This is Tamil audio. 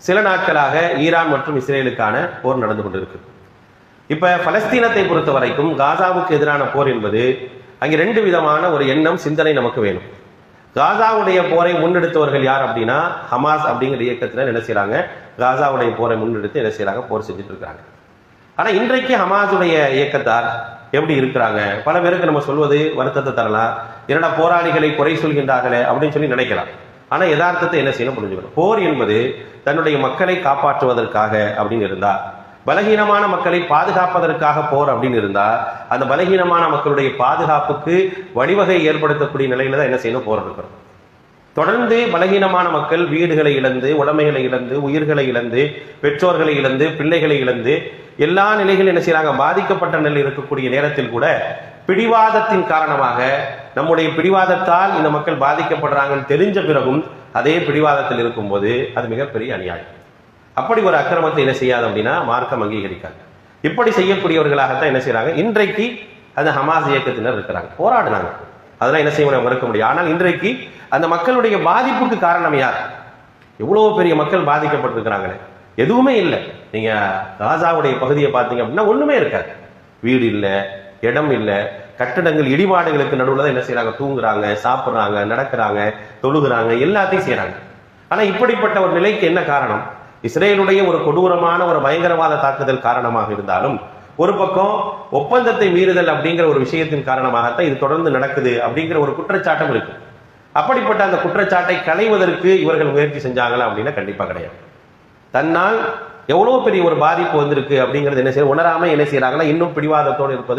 சில நாட்களாக ஈரான் மற்றும் இஸ்ரேலுக்கான போர் நடந்து கொண்டிருக்கு. இப்ப பலஸ்தீனத்தை பொறுத்த வரைக்கும் காசாவுக்கு எதிரான போர் என்பது அங்கே ரெண்டு விதமான ஒரு எண்ணம், சிந்தனை நமக்கு வேணும். காசாவுடைய போரை முன்னெடுத்தவர்கள் யார் அப்படின்னா ஹமாஸ் அப்படிங்கிற இயக்கத்தில் என்ன செய்யறாங்க, காசாவுடைய போரை முன்னெடுத்து என்ன செய்யறாங்க, போர் செஞ்சுட்டு இருக்காங்க. ஆனா இன்றைக்கு ஹமாஸுடைய இயக்கத்தார் எப்படி இருக்கிறாங்க, பல பேருக்கு நம்ம சொல்வது வருத்தத்தை தரலாம், என்னடா போராளிகளை குறை சொல்கின்றார்களே அப்படின்னு சொல்லி நினைக்கலாம். ஆனா யதார்த்தத்தை என்ன செய்யணும் புரிஞ்சுக்கணும். போர் என்பது தன்னுடைய மக்களை காப்பாற்றுவதற்காக அப்படின்னு இருந்தா, பலகீனமான மக்களை பாதுகாப்பதற்காக போர் அப்படின்னு இருந்தா, அந்த பலகீனமான மக்களுடைய பாதுகாப்புக்கு வழிவகை ஏற்படுத்தக்கூடிய நிலையில தான் என்ன செய்யணும், போர் இருக்கிறோம். தொடர்ந்து பலகீனமான மக்கள் வீடுகளை இழந்து, உடைமைகளை இழந்து, உயிர்களை இழந்து, பெற்றோர்களை இழந்து, பிள்ளைகளை இழந்து, எல்லா நிலைகளும் என்ன செய்யறாங்க, பாதிக்கப்பட்ட நிலையில் இருக்கக்கூடிய நேரத்தில் கூட பிடிவாதத்தின் காரணமாக, நம்முடைய பிடிவாதத்தால் இந்த மக்கள் பாதிக்கப்படுறாங்கன்னு தெரிஞ்ச பிறகும் அதே பிடிவாதத்தில் இருக்கும்போது அது மிகப்பெரிய அநியாயம். அப்படி ஒரு அக்கிரமத்தை என்ன செய்யாது அப்படின்னா மார்க்கம் அங்கீகரிக்காது. இப்படி செய்யக்கூடியவர்களாகத்தான் என்ன செய்யறாங்க இன்றைக்கு அந்த ஹமாஸ் இயக்கத்தினர் இருக்கிறாங்க, போராடினாங்க, அதெல்லாம் என்ன செய்ய மறுக்க முடியும். ஆனால் இன்றைக்கு அந்த மக்களுடைய பாதிப்புக்கு காரணம் யார்? எவ்வளவு பெரிய மக்கள் பாதிக்கப்பட்டிருக்கிறாங்களே, எதுவுமே இல்லை. நீங்க காசாவுடைய பகுதியை பார்த்தீங்க அப்படின்னா ஒண்ணுமே இருக்காது, வீடு இல்லை, இடம் இல்லை, கட்டடங்கள் இடிபாடுகளுக்கு நடுவில் தான் என்ன செய்யறாங்க, தூங்குறாங்க, சாப்பிட்றாங்க, நடக்கிறாங்க, தொழுகிறாங்க, எல்லாத்தையும் செய்யறாங்க. ஆனா இப்படிப்பட்ட ஒரு நிலைக்கு என்ன காரணம்? இஸ்ரேலுடைய ஒரு கொடூரமான ஒரு பயங்கரவாத தாக்குதல் காரணமாக இருந்தாலும், ஒரு பக்கம் ஒப்பந்தத்தை மீறுதல் அப்படிங்கிற ஒரு விஷயத்தின் காரணமாகத்தான் இது தொடர்ந்து நடக்குது அப்படிங்கிற ஒரு குற்றச்சாட்டம் இருக்கு. அப்படிப்பட்ட அந்த குற்றச்சாட்டை களைவதற்கு இவர்கள் முயற்சி செஞ்சாங்களா அப்படின்னா கண்டிப்பா கிடையாது. தன்னால் எவ்வளவு பெரிய ஒரு பாதிப்பு வந்திருக்கு அப்படிங்கிறது என்ன செய்ய உணராம என்ன செய்யறாங்கன்னா இன்னும் பிடிவாதத்தோடு இருப்பது